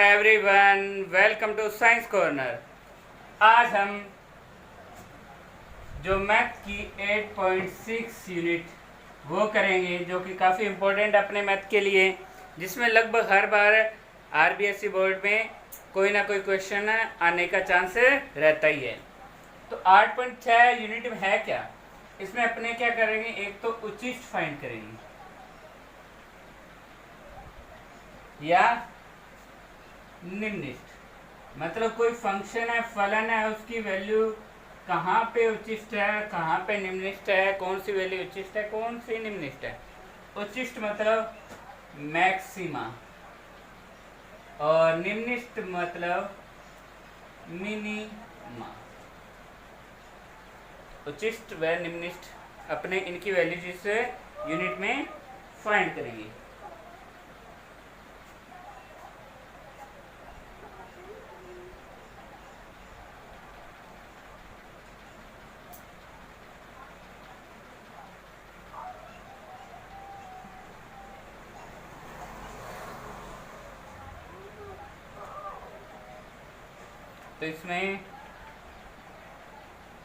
Everyone, welcome to science corner. आज हम जो मैथ की 8.6 यूनिट वो करेंगे, जो कि काफ़ी इम्पोर्टेंट अपने मैथ के लिए, जिसमें लगभग हर बार आरबीएसई बोर्ड में कोई ना कोई क्वेश्चन आने का चांस रहता ही है। तो 8.6 यूनिट में है क्या, इसमें अपने क्या करेंगे, एक तो उचिष्ट फाइंड करेंगे या निम्निष्ट। मतलब कोई फंक्शन है, फलन है, उसकी वैल्यू कहाँ पे उचिष्ट है, कहाँ पे निम्निष्ट है, कौन सी वैल्यू उचिष्ट है, कौन सी निम्निष्ट है। उचिष्ट मतलब मैक्सिमा और निम्निष्ट मतलब मिनिमा। उचिष्ट व निम्निष्ट अपने इनकी वैल्यू जिस यूनिट में फाइंड करेंगे। तो इसमें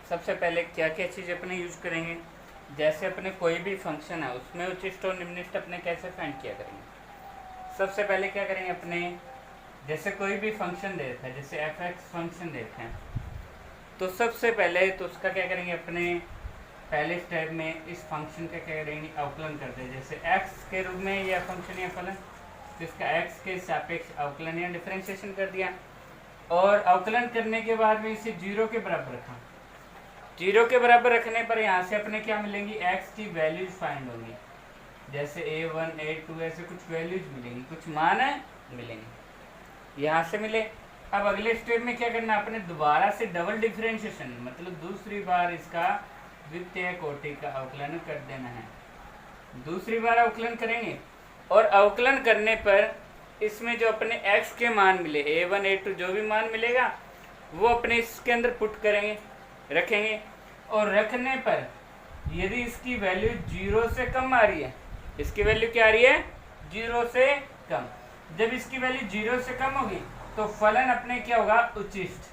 सबसे पहले क्या क्या चीज़ अपने यूज करेंगे, जैसे अपने कोई भी फंक्शन है उसमें उचिष्ट और निम्निष्ट अपने कैसे फाइंड किया करेंगे। सबसे पहले क्या करेंगे, अपने जैसे कोई भी फंक्शन दे रखा है, जैसे एफ एक्स फंक्शन दे रखा है, तो सबसे पहले तो उसका क्या करेंगे, अपने पहले स्टेप में इस फंक्शन का क्या करेंगे, अवकलन करते हैं। जैसे एक्स के रूप में यह फंक्शन या फलन, तो इसका एक्स के सापेक्ष अवकलन या डिफरेंशिएशन कर दिया, और अवकलन करने के बाद में इसे 0 के बराबर रखा। 0 के बराबर रखने पर यहाँ से अपने क्या मिलेंगी, एक्स की वैल्यूज फाइंड होंगी। जैसे a1 a2 ऐसे कुछ वैल्यूज मिलेंगी, कुछ मान मिलेंगे, यहाँ से मिले। अब अगले स्टेप में क्या करना, अपने दोबारा से डबल डिफरेंशिएशन मतलब दूसरी बार इसका द्वितीय कोटि का अवकलन कर देना है। दूसरी बार अवकलन करेंगे और अवकलन करने पर इसमें जो अपने x के मान मिले, a1 a2 जो भी मान मिलेगा वो अपने इसके अंदर पुट करेंगे, रखेंगे। और रखने पर यदि इसकी वैल्यू 0 से कम आ रही है, इसकी वैल्यू क्या आ रही है, 0 से कम। जब इसकी वैल्यू 0 से कम होगी तो फलन अपने क्या होगा, उचिष्ट।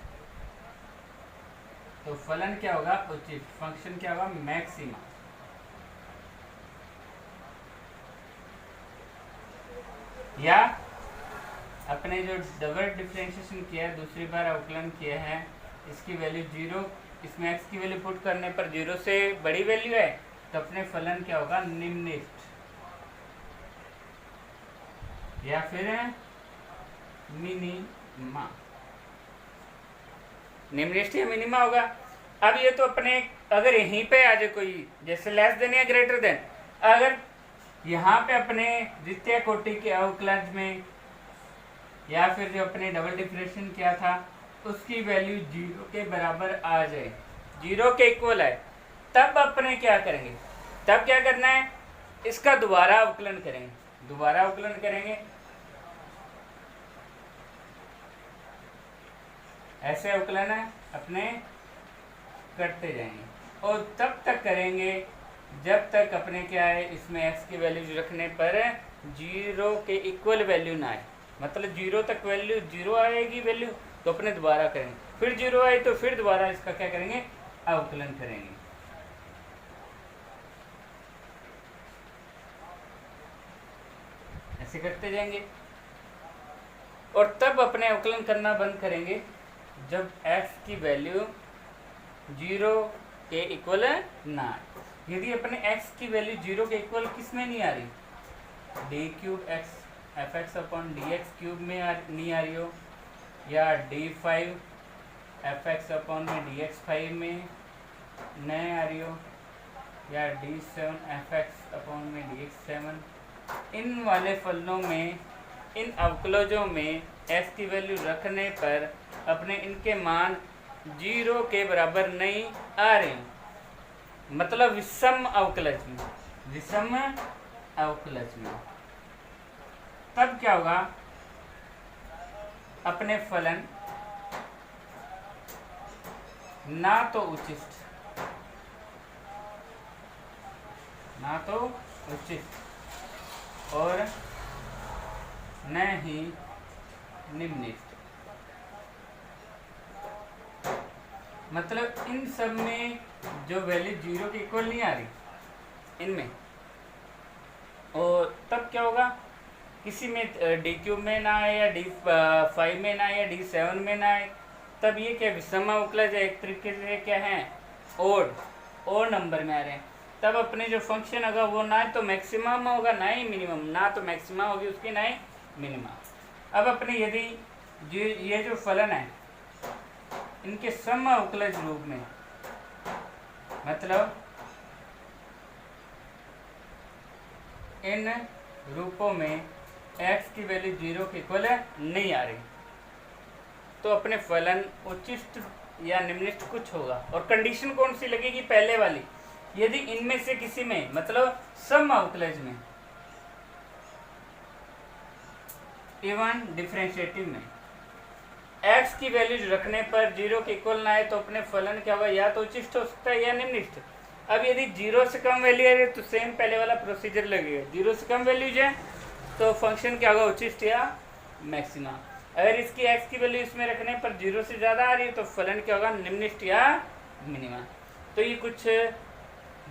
तो फलन क्या होगा, उचिष्ट। फंक्शन क्या होगा, मैक्सिमा। या अपने जो डबल डिफरेंशिएशन किया है, दूसरी बार अवकलन किया है, इसकी वैल्यू 0, इसमें x की वैल्यू पुट करने पर 0 से बड़ी वैल्यू है, तो अपने फलन क्या होगा, निम्निष्ट या फिर मिनिमा। निम्निष्ट या मिनिमा होगा। अब ये तो अपने अगर यहीं पे आ जाए कोई, जैसे लेस देन या ग्रेटर देन, अगर यहाँ पे अपने द्वितीय कोटि के अवकलज में या फिर जो अपने डबल डिफरेंशिएशन किया था उसकी वैल्यू 0 के बराबर आ जाए, 0 के इक्वल है, तब अपने क्या करेंगे, तब क्या करना है, इसका दोबारा अवकलन करेंगे। दोबारा अवकलन करेंगे, ऐसे अवकलन है अपने करते जाएंगे, और तब तक करेंगे जब तक अपने क्या है, इसमें x की वैल्यू रखने पर 0 के इक्वल वैल्यू ना आए। मतलब 0 तक वैल्यू 0 आएगी वैल्यू, तो अपने दोबारा करेंगे, फिर 0 आए तो फिर दोबारा इसका क्या करेंगे, अवकलन करेंगे। ऐसे करते जाएंगे, और तब अपने अवकलन करना बंद करेंगे जब x की वैल्यू 0 के इक्वल ना आए। यदि अपने x की वैल्यू 0 के इक्वल किस में नहीं आ रही, D cube x F x upon d x cube में नहीं आ रही हो, या d5 एफ एक्स अपॉन में डी एक्स 5 में नहीं आ रही हो, या d7 एफ एक्स अपॉन में डी एक्स 7, इन वाले फलनों में, इन अवकलजों में x की वैल्यू रखने पर अपने इनके मान 0 के बराबर नहीं आ रहे, मतलब विषम अवकलज में, विषम अवकलज में, तब क्या होगा, अपने फलन ना तो उचिष्ट, ना तो उचिष्ट और न ही निम्नलिखित, मतलब इन सब में जो वैल्यू 0 के इक्वल नहीं आ रही इनमें, और तब क्या होगा, किसी में D³ में ना आए या D5 में ना आए या D7 में ना आए, तब ये क्या विषम अवकलज है, एक तरीके से क्या है ओड नंबर में आ रहे हैं। तब अपने जो फंक्शन होगा वो ना तो मैक्सिमम होगा ना ही मिनिमम, ना तो मैक्सिमम होगी उसकी ना ही मिनिमम। अब अपने यदि ये जो फलन है इनके सम अवकलज रूप में, मतलब इन रूपों में x की वैल्यू 0 के इक्वल नहीं आ रही, तो अपने फलन उच्चिष्ट या निम्नलिखित कुछ होगा। और कंडीशन कौन सी लगेगी, पहले वाली, यदि इनमें से किसी में, मतलब सम अवकलज में, इवन डिफरेंशिएटिव में x की वैल्यू रखने पर 0 के इक्वल ना आए तो अपने फलन क्या होगा, या तो उच्चिष्ट हो सकता है या निम्नलिखित। अब यदि 0 से कम वैल्यू है तो सेम पहले वाला प्रोसीजर लगेगा, 0 से कम वैल्यू है तो फंक्शन क्या होगा, उच्चिष्ट या मैक्सिमा। अगर इसकी x की वैल्यू इसमें रखने पर 0 से ज़्यादा आ रही है तो फलन क्या होगा, निम्नलिखित या मिनिमा। तो ये कुछ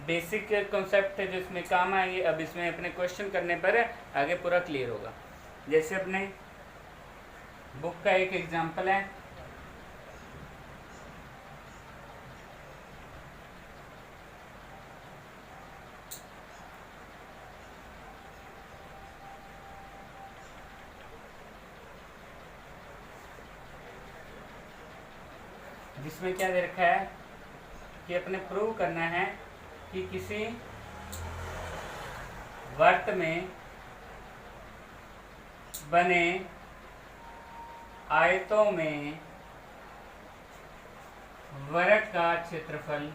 बेसिक कॉन्सेप्ट है जो इसमें काम आएंगे। अब इसमें अपने क्वेश्चन करने पर आगे पूरा क्लियर होगा। जैसे अपने बुक का एक एग्जाम्पल है, जिसमें क्या दे रखा है कि अपने प्रूव करना है कि किसी वर्त में बने आयतों में वर्ग का क्षेत्रफल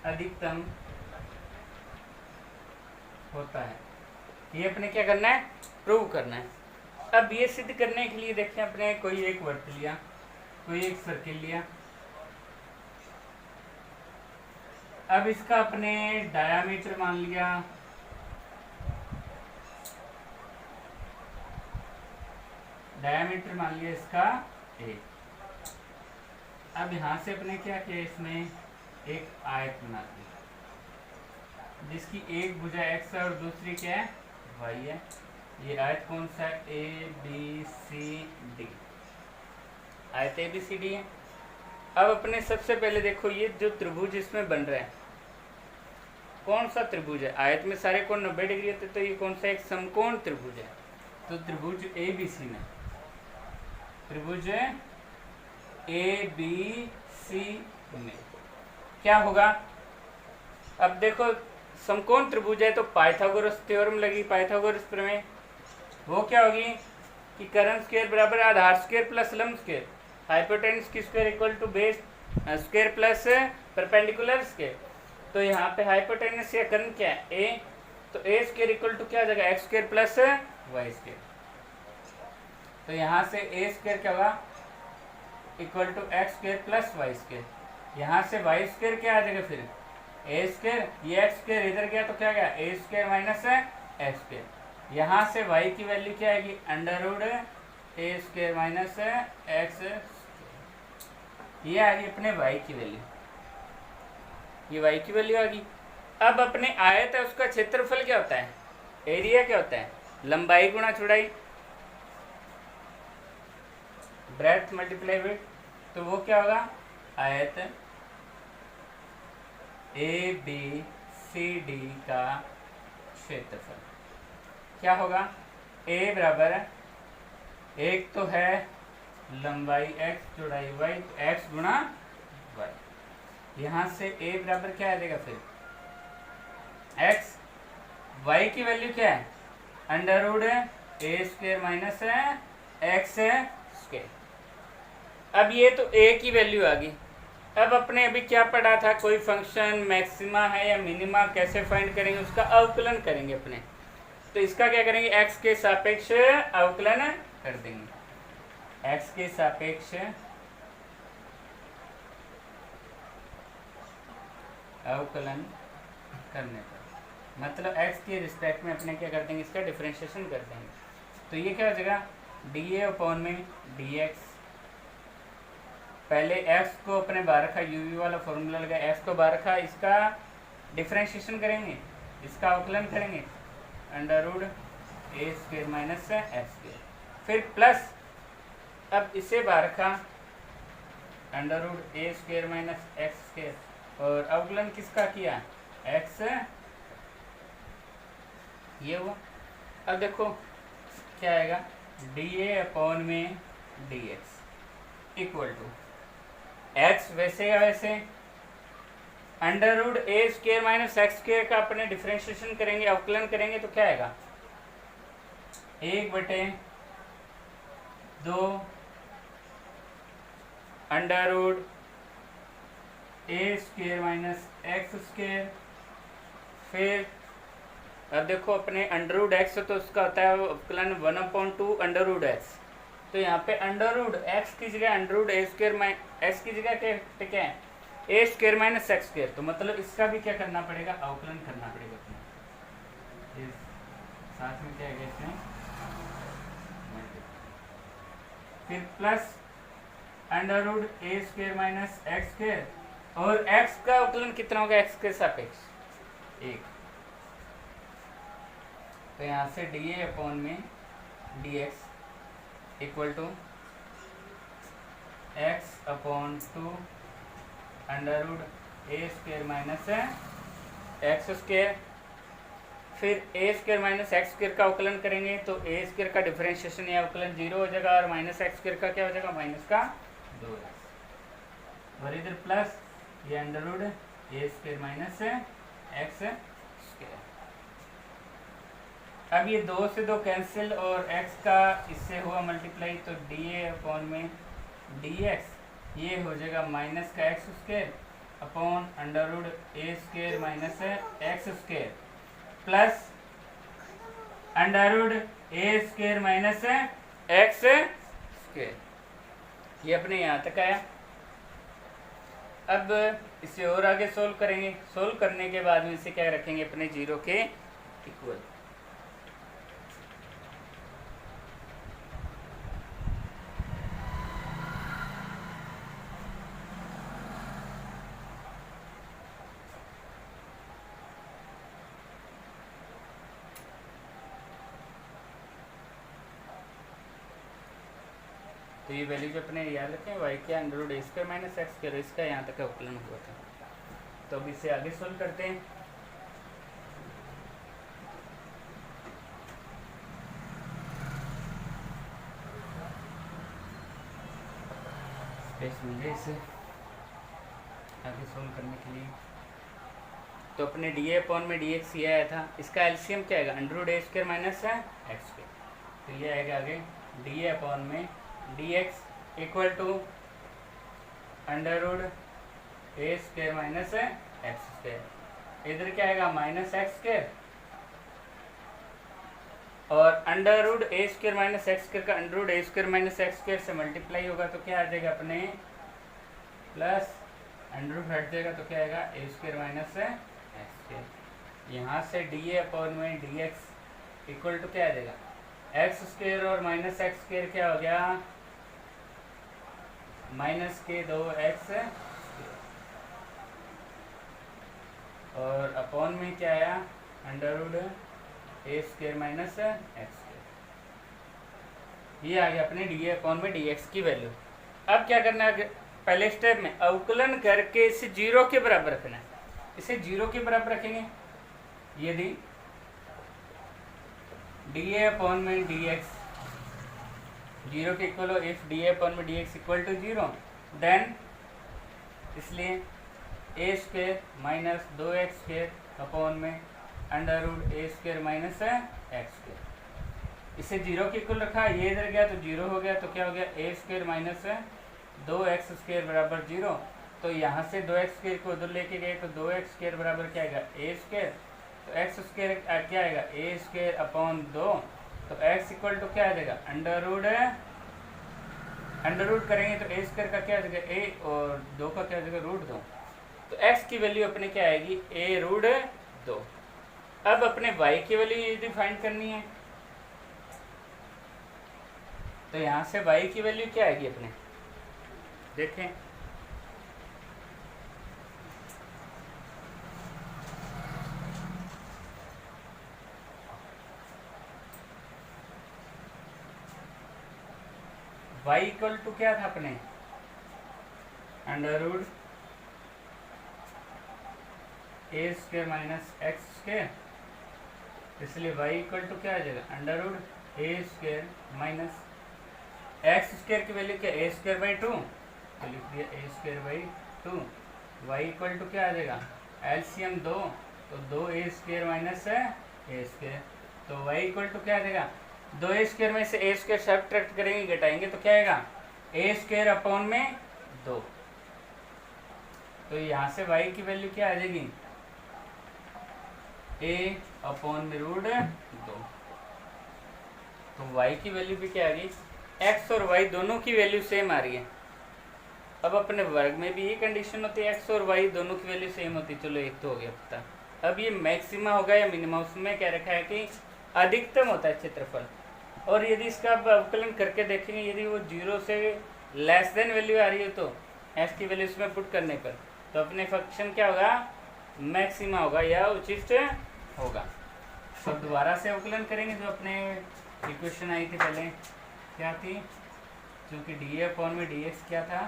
अधिकतम होता है। ये अपने क्या करना है, प्रूव करना है। अब ये सिद्ध करने के लिए देखें, अपने कोई एक वर्त लिया, कोई एक सर्किल लिया। अब इसका अपने डायामीटर मान लिया इसका a। अब यहाँ से अपने क्या किया, इसमें एक आयत बना दी जिसकी एक भुजा x है और दूसरी क्या है, y है। ये आयत कौन सा है, ABCD, आयत ABCD है। अब अपने सबसे पहले देखो ये जो त्रिभुज इसमें बन रहा है, कौन सा त्रिभुज है, आयत में सारे कोण 90 डिग्री होते, तो ये कौन सा एक समकोण त्रिभुज है। तो त्रिभुज ABC में, त्रिभुज ABC में क्या होगा, अब देखो समकोण त्रिभुज है तो पाइथागोरस थ्योरम लगी, पाइथागोरस प्रमेय। वो क्या होगी कि कर्ण स्क्वायर बराबर आधार स्क्वायर प्लस लंब स्क्वायर, हाइपोटेन्यूज की square equal to base square plus perpendicular square. तो यहाँ पे हाइपोटेन्यूज या कर्ण क्या है, a, तो a स्क्वायर इक्वल टू क्या हो जाएगा, x square plus y square. तो यहाँ से a स्क्वायर क्या होगा, equal to x square plus y square. यहाँ से y स्क्वायर क्या आ जाएगा, फिर a स्क्वायर, ये x स्क्वायर इधर गया तो क्या गया, a square minus x square. यहाँ से y की वैल्यू क्या आएगी, under root a square minus x, ये आ गई अपने y की वैल्यू, ये y की वैल्यू आ गई। अब अपने आयत है उसका क्षेत्रफल क्या होता है, एरिया क्या होता है, लंबाई गुणा चौड़ाई, ब्रेड्थ मल्टीप्लाई विड्थ। तो वो क्या होगा, आयत ABCD का क्षेत्रफल क्या होगा, a बराबर, एक तो है लंबाई x चौड़ाई y, x गुणा y। यहाँ से a बराबर क्या आ जाएगा, फिर x, y की वैल्यू क्या है, under root a square minus x square. अब ये तो a की वैल्यू आ गई। अब अपने अभी क्या पढ़ा था, कोई फंक्शन मैक्सिमा है या मिनिमा कैसे फाइंड करेंगे, उसका अवकलन करेंगे अपने। तो इसका क्या करेंगे, x के सापेक्ष अवकलन कर देंगे, x के सापेक्ष अवकलन करने पर, मतलब x के रिस्पेक्ट में अपने क्या कर देंगे, इसका डिफरेंशिएशन कर देंगे। तो ये क्या हो जाएगा डी ए अपॉन में डी एक्स। पहले एक्स को अपने बाहर रखा, यू वी वाला फॉर्मूला लगा, एक्स को बाहर रखा, इसका डिफ्रेंशिएशन करेंगे, इसका अवकलन करेंगे, अंडर रूट ए स्क्वेयर माइनस एक्स स्क्वेयर, फिर प्लस अब इसे बाहर रखा अंडर रूट ए स्क्वेयर माइनस एक्स स्क्वेयर, और अवकलन किसका किया एक्स, ये हुआ। अब देखो क्या आएगा डी ए अपॉन में D x equal to X वैसे या वैसे अंडर रूट ए स्क्वेयर माइनस एक्स स्क्वेयर का अपने डिफ्रेंशिएशन करेंगे, अवकलन करेंगे, तो क्या आएगा 1/2 अंडर रूट ए स्क्वेयर माइनस एक्स स्क्वेयर। फिर अब देखो अपने अंडर रूट एक्स तो उसका होता है अवकलन 1/2 अंडर रूट एक्स, तो यहाँ पे अंडर रूट एक्स की जगह अंडर रूट ए स्क्वेयर एक्स की जगह क्या है ए स्क्वेयर माइनस एक्स स्क्वेयर, तो मतलब इसका भी क्या करना पड़ेगा अवकलन करना पड़ेगा अपने, साथ में क्या है इसमें, फिर प्लस अंडर रूट ए स्क्वेयर माइनस एक्स स्क्वेयर, और एक्स का अवकलन कितना होगा एक्स के सापेक्ष 1, तो यहाँ से डी ए अपॉन में D x equal to X upon 2 under root A square minus x square, फिर A square minus x square का अवकलन करेंगे तो ए स्क्वेयर का डिफरेंशिएशन या अवकलन 0 हो जाएगा, और माइनस एक्स स्क्वेयर का क्या हो जाएगा माइनस का 2x, और इधर प्लस ये अंडर रूट ए स्क्वेयर माइनस एक्स स्क्वेयर। अब ये 2 से 2 कैंसिल और x का इससे हुआ मल्टीप्लाई, तो डी ए अपॉन में डी एक्स ये हो जाएगा माइनस का x square upon under root ए square minus x square plus under root ए स्क्वेयर माइनस एक्स स्क्वेयर। ये अपने यहाँ तक आया। अब इसे और आगे सोल्व करेंगे, सोल्व करने के बाद में इसे क्या रखेंगे अपने 0 के इक्वल। तो ये वैल्यू जो अपने याद रखें वाई के अंडर रूट ए स्क्वायर माइनस एक्स स्क्वायर, इसका यहाँ तक अवकलन हुआ था। तो अब इसे आगे सोल्व करते हैं। स्पेस मिल जाए इसे आगे सोल्व करने के लिए। तो अपने डी ए अपॉन में डी एक्स ये आया था, इसका एलसीएम क्या आएगा अंडर रूट ए स्क्वायर माइनस एक्स स्क्वायर, तो ये आएगा आगे डी ए अपॉन में D x equal to under root A square minus x square, इधर क्या आएगा माइनस एक्स स्क्वायर, और अंडर रूट ए स्क्वायर माइनस एक्स स्क्वायर का अंडर रूट ए स्क्वायर माइनस एक्स स्क्वायर से मल्टीप्लाई होगा तो क्या आ जाएगा अपने प्लस अंडर रूट हट जाएगा तो क्या आएगा ए स्क्वायर माइनस एक्स स्क्वायर। यहाँ से डी ए अपॉन में डी एक्स इक्वल टू क्या आ जाएगा एक्स स्क्वायर और माइनस एक्स स्क्वायर क्या हो गया माइनस के 2x, और अपॉन में क्या आया अंडर रूट ए स्क्वायर माइनस एक्स स्क्वायर। ये आ गया अपने डी ए अपॉन में डी एक्स की वैल्यू। अब क्या करना है पहले स्टेप में अवकलन करके इसे 0 के बराबर रखना है। इसे 0 के बराबर रखेंगे यदि डी ए अपॉन में डी एक्स 0 के इक्वल हो, इफ डी ए अपॉन में D x equal to 0 then इसलिए a square minus 2x square upon में अंडर रूट ए स्क्वेयर माइनस एक्स स्क्वेयर। इसे 0 के इक्वल रखा, ये इधर गया तो 0 हो गया, तो क्या हो गया ए स्क्वेयर माइनस 2x स्क्वेयर बराबर 0। तो यहाँ से 2x स्क्वेयर को उधर लेके गए तो 2x स्क्वेयर बराबर क्या आएगा ए स्क्वेयर, तो एक्स स्क्वेयर क्या आएगा ए स्क्वेयर अपॉन 2, तो x इक्वल टू क्या आ जाएगा अंडर रूट करेंगे तो ए स्क्वायर का क्या आ जाएगा ए, और 2 का क्या आ जाएगा रूट 2, तो x की वैल्यू अपने क्या आएगी ए रूट 2। अब अपने y की वैल्यू यदि फाइंड करनी है तो यहाँ से वाई की वैल्यू क्या आएगी अपने, देखें y इक्वल टू क्या था अपने, अंडर रूट ए स्क्वायर माइनस एक्स स्क्वायर, इसलिए y इक्वल टू क्या आ जाएगा, अंडर रूट ए स्क्वायर माइनस एक्स स्क्वायर की वैल्यू क्या, ए स्क्वायर बाई टू, तो लिख दिया a square by two, y equal to क्या आ जाएगा, एलसीएम 2, तो 2 ए स्क्वायर माइनस है ए स्क्वायर, तो वाई इक्वल टू क्या आ जाएगा, 2 स्क्वायर में से ए स्क्वायर सब्ट्रैक्ट करेंगे घटाएंगे तो क्या आएगा, ए स्क्वायर अपॉन में 2, तो यहाँ से वाई की वैल्यू क्या आ जाएगी, ए अपॉन में रूट 2, तो वाई की वैल्यू भी क्या आ गई, एक्स और वाई दोनों की वैल्यू सेम आ रही है। अब अपने वर्ग में भी ये कंडीशन होती है, एक्स और वाई दोनों की वैल्यू सेम होती है, चलो एक तो हो गया पता। अब ये मैक्सिमा होगा या मिनिमा, उसमें क्या रखा है कि अधिकतम होता है क्षेत्रफल, और यदि इसका आप अवकलन करके देखेंगे, यदि वो 0 से लेस देन वैल्यू आ रही है तो एक्स की वैल्यू इसमें पुट करने पर तो अपने फंक्शन क्या होगा, मैक्सिमा होगा या उचित होगा। तो दोबारा से अवकलन करेंगे, जो अपने इक्वेशन आई थी पहले क्या थी, क्योंकि डी ए अपॉन में डी एक्स क्या था,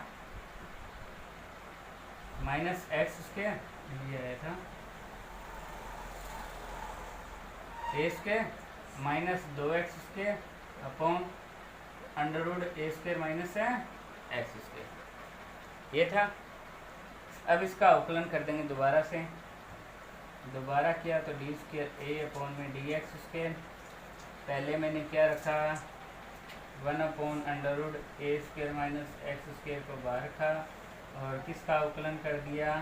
माइनस एक्स स्क्वायर ये आया था, a square minus 2x square upon under root A square minus x square, ये था। अब इसका अवकलन कर देंगे दोबारा से, दोबारा किया तो डी स्क्वायर ए अपॉन में डी एक्स स्क्वायर, पहले मैंने क्या रखा 1 अपॉन अंडर रूट ए स्क्वायर माइनस एक्स स्क्वायर को बाहर रखा, और किसका अवकलन कर दिया,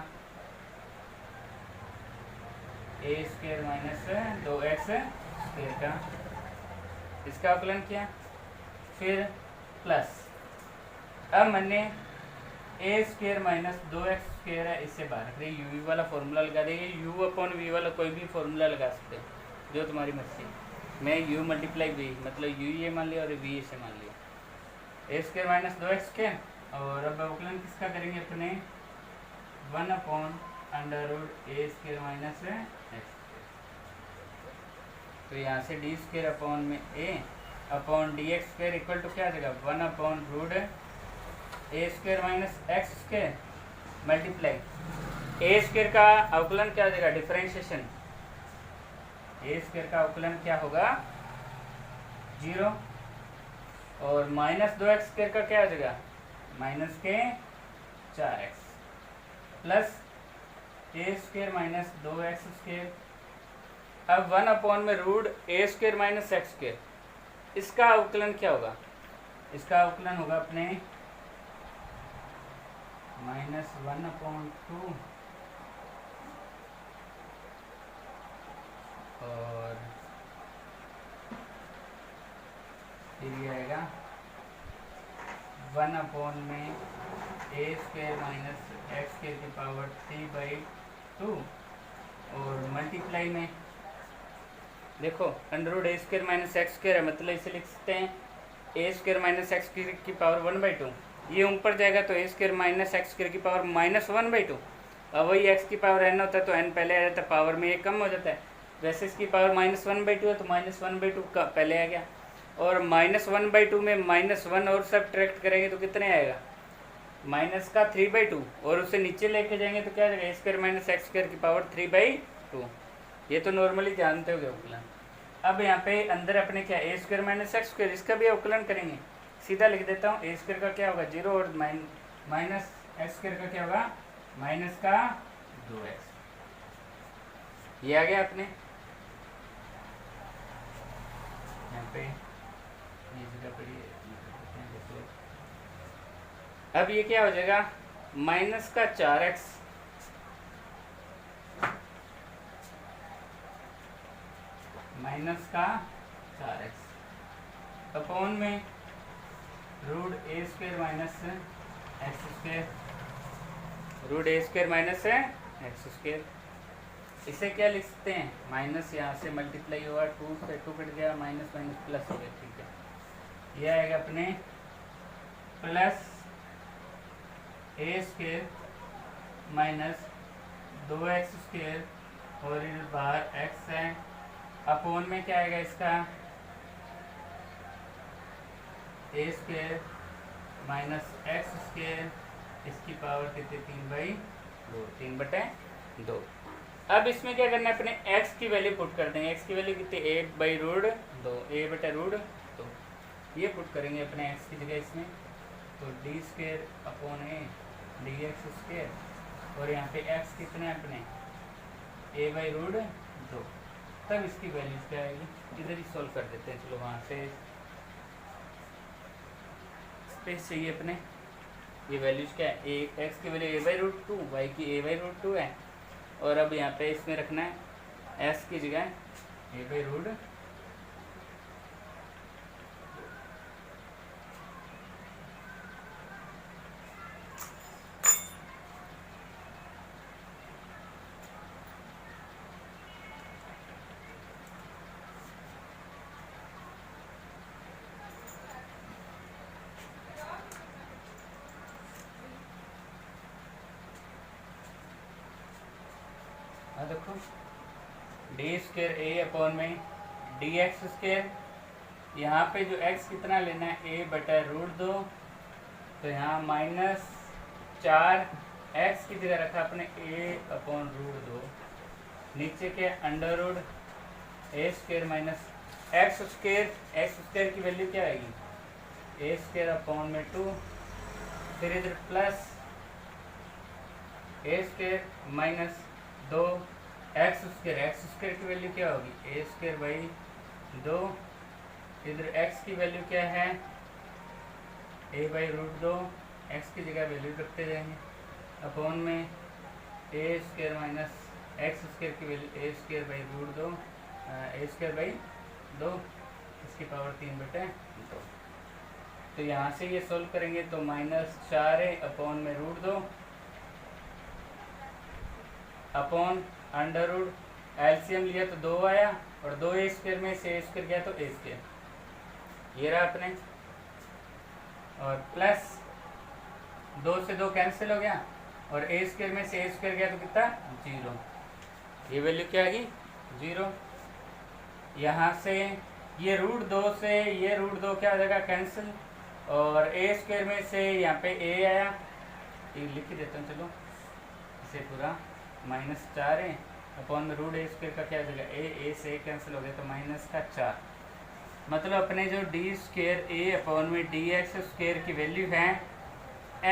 a square minus 2x square का, इसका अवकलन किया, फिर प्लस, अब मैंने ए स्क्वायर माइनस 2x स्क्वायर है इससे बाहर रख रही, यू वाला फॉर्मूला लगा देंगे, यू अपॉन वी वाला कोई भी फॉर्मूला लगा सकते हैं जो तुम्हारी मर्जी, मैं यू मल्टीप्लाई वी मतलब यू ये मान लिया और वी से मान लिया, ए स्क्वायर माइनस 2x स्क्वायर, और अब अवकलन किसका करेंगे अपने 1 अपॉन अंडर रूट ए स्क्वायर माइनस एक्स, तो यहाँ से डी स्क्वायर अपॉन में a upon d x square equal to क्या आ जाएगा 1 upon root A square minus x square multiply a square का अवकलन क्या आ जाएगा, डिफरेंशिएशन, ए स्क्वायर का अवकलन क्या होगा 0, और माइनस 2x स्क्वायर का क्या आ जाएगा माइनस के 4x प्लस ए स्क्वायर माइनस 2x स्क्वायर, अब 1 अपॉन में रूट ए स्क्वायर माइनस एक्स स्क्वायर, इसका अवकलन क्या होगा, इसका अवकलन होगा अपने माइनस 1 अपॉन 2 और फिर ये आएगा 1 अपॉन में ए स्क्वायर माइनस एक्स स्क्वायर की पावर 3/2 और मल्टीप्लाई में देखो अंडर रूट ए स्क्वायर माइनस एक्स स्क्वायर है, मतलब इसे लिख सकते हैं ए स्क्वायर माइनस एक्स की पावर 1/2, ये ऊपर जाएगा तो ए स्क्वायर माइनस एक्स स्क्वायर की पावर माइनस 1/2, अब वही एक्स की पावर एन होता है तो एन पहले आ जाता है, पावर में ये कम हो जाता है, वैसे इसकी पावर माइनस 1/2 है तो माइनस 1/2 का पहले आ गया, और माइनस 1/2 में माइनस 1 और सब ट्रैक्ट करेंगे तो कितने आएगा माइनस का 3/2, और उसे नीचे लेके जाएंगे तो क्या आएगा ए स्क्वायर माइनस एक्स स्क्वायर की पावर 3/2, ये तो नॉर्मली जानते हो अवकलन। अब यहाँ पे अंदर अपने क्या a square minus x square, इसका भी अवकलन करेंगे, सीधा लिख देता हूँ ए स्क्वायर का क्या होगा 0 और माइनस एक्स स्क्वायर का क्या होगा माइनस का 2x, ये आ गया अपने यहाँ पे ये जगह पर ये, अब ये क्या हो जाएगा माइनस का 4x माइनस का 4x अपॉन में रूट ए square minus x square, root ए स्क्वायर माइनस एक्स स्क्वायर, इसे क्या लिख सकते हैं माइनस यहाँ से मल्टीप्लाई हुआ 2 से 2 कट गया, माइनस माइनस प्लस हो गया, ठीक है ये आएगा अपने प्लस ए स्क्वायर माइनस 2x स्क्वायर और इधर बाहर x है, अपोन में क्या आएगा इसका ए स्क्वायर माइनस एक्स स्क्वायर, इसकी पावर कितनी 3/2, 3/2। अब इसमें क्या करना है, अपने x की वैल्यू पुट कर देंगे। x की वैल्यू कितनी a/√2, a/√2 ये पुट करेंगे अपने x की जगह इसमें, तो D square upon A D x square और यहाँ पे x कितने अपने a/√2। तब इसकी वैल्यू क्या आएगी, इधर ही सॉल्व कर देते हैं। चलो वहाँ से स्पेस चाहिए अपने, ये वैल्यूज क्या है, x की वैल्यू a/√2, y की a/√2 है, और अब यहाँ पे इसमें रखना है s की जगह a/√2। देखो डी स्क्वायर ए अपॉन में डी एक्स स्क्वायर, यहाँ पे जो x कितना लेना है a/√2, तो यहाँ -4x की जगह रखा अपने a/√2, नीचे के अंडर रूट ए स्क्वायर माइनस एक्स स्क्वायर की वैल्यू क्या आएगी ए स्क्वायर अपॉन में 2, फिर इधर प्लस ए स्क्वायर माइनस 2 एक्स स्क्वायर की वैल्यू क्या होगी a²/2, इधर x की वैल्यू क्या है a/√2, x की जगह वैल्यू रखते जाएंगे, अपॉन में a² माइनस एक्स स्क्वायर की वैल्यू a²/√2, a²/2, इसकी पावर 3/2। तो यहाँ से ये सोल्व करेंगे तो -4a अपॉन में √2 अपॉन अंडर रूट एलसीएम लिया तो 2 आया, और 2a² में से a² गया तो a², ये रहा अपने, और प्लस 2 से 2 कैंसिल हो गया, और a² में से a² गया तो कितना 0, ये वैल्यू क्या आएगी 0। यहाँ से ये √2 से ये √2 क्या हो जाएगा कैंसिल, और a² में से यहाँ पे a आया, ये लिख ही देता हूँ चलो इसे पूरा, -4 अपॉन में √a² का क्या हो जाएगा a से a कैंसिल हो गया तो -4, मतलब अपने जो d² a अपॉन में dx² की वैल्यू है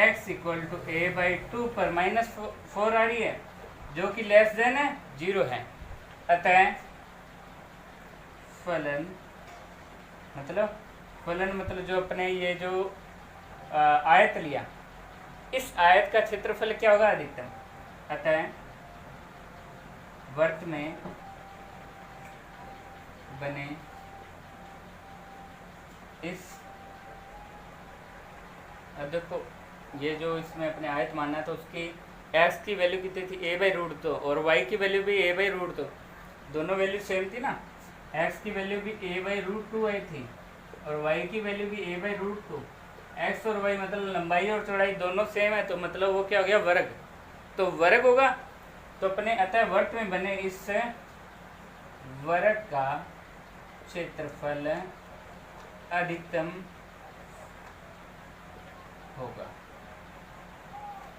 x = a/2 पर -4 आ रही है, जो कि लेस देन है 0 है। अतः फलन मतलब जो अपने ये जो आयत लिया, इस आयत का क्षेत्रफल क्या होगा अधिकतम, अतः वर्त में बने इस, अब देखो ये जो इसमें अपने आयत मानना है तो उसकी x की वैल्यू कितनी थी a/√2 और y की वैल्यू भी a/√2, दोनों वैल्यू सेम थी ना, x की वैल्यू भी a/√2 आई थी और y की वैल्यू भी a/√2। x और y मतलब लंबाई और चौड़ाई दोनों सेम है, तो मतलब वो क्या हो गया वर्ग, तो वर्ग होगा। तो अपने अतः वर्त में बने इस वर्ग का क्षेत्रफल अधिकतम होगा,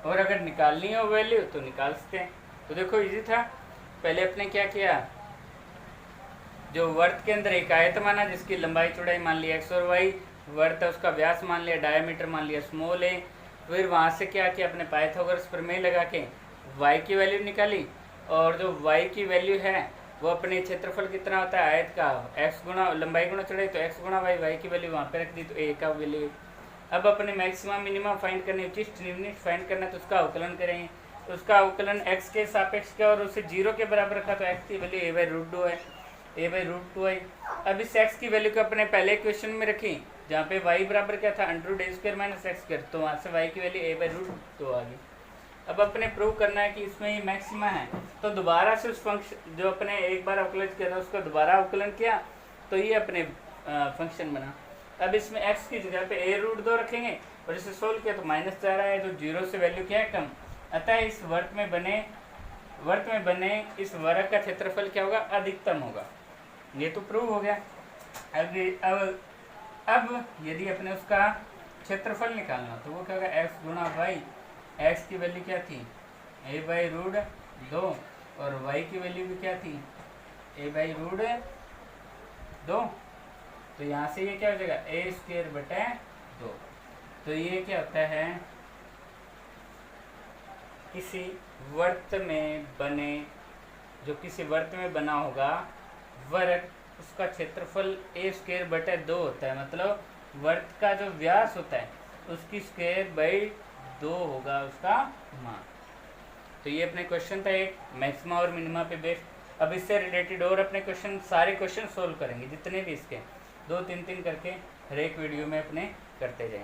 और अगर निकालनी हो वैल्यू तो निकाल सकते हैं। तो देखो इजी था, पहले अपने क्या किया, जो वर्त के अंदर एक आयत माना जिसकी लंबाई चौड़ाई मान लिया x और y, वर्त है उसका व्यास मान लिया, डायमीटर मान लिया स्मॉल a, फिर वहाँ से क्या किया अपने पाइथागोरस प्रमेय लगा के y की वैल्यू निकाली, और जो y की वैल्यू है वो अपने क्षेत्रफल कितना होता है आयत का x गुना लंबाई गुना चौड़ाई, तो x गुना y की वैल्यू वहाँ पे रख दी, तो a का वैल्यू। अब अपने मैक्सिमम मिनिमम फाइंड करने, उचिष्ट निम्न फाइंड करना, तो उसका अवकलन करेंगे, तो उसका अवकलन x के सापेक्ष किया और उसे 0 के बराबर रखा, तो x की वैल्यू a/√2 है, a/√2 है। अब इस x की वैल्यू को अपने पहले क्वेश्चन में रखी जहाँ पे y बराबर क्या था √a² - x², तो वहाँ से y की वैल्यू a/√2 आ गई। अब अपने प्रूव करना है कि इसमें ये मैक्सिमा है, तो दोबारा से उस फंक्शन जो अपने एक बार अवकलन किया था उसका दोबारा अवकलन किया, तो ये अपने फंक्शन बना। अब इसमें x की जगह पे a√2 रखेंगे और इसे सोल्व किया तो -4 आया, तो 0 से वैल्यू क्या है, कम। अतः इस वर्त में बने इस वर्ग का क्षेत्रफल क्या होगा, अधिकतम होगा। ये तो प्रूव हो गया। अब यदि अपने उसका क्षेत्रफल निकालना तो वो क्या होगा, x गुणा वाई। x की वैल्यू क्या थी, a/√2 और y की वैल्यू भी क्या थी, a/√2। तो यहाँ से ये क्या हो जाएगा, a²/2। तो ये क्या होता है, किसी वर्त में बना होगा वर्ग, उसका क्षेत्रफल a²/2 होता है। मतलब वर्त का जो व्यास होता है उसकी स्क्वायर/2 होगा उसका मान। तो ये अपने क्वेश्चन था एक मैक्सिमा और मिनिमा पे बेस्ड। अब इससे रिलेटेड और अपने क्वेश्चन, सारे क्वेश्चन सोल्व करेंगे जितने भी इसके 2-3 करके हर एक वीडियो में अपने करते जाएंगे।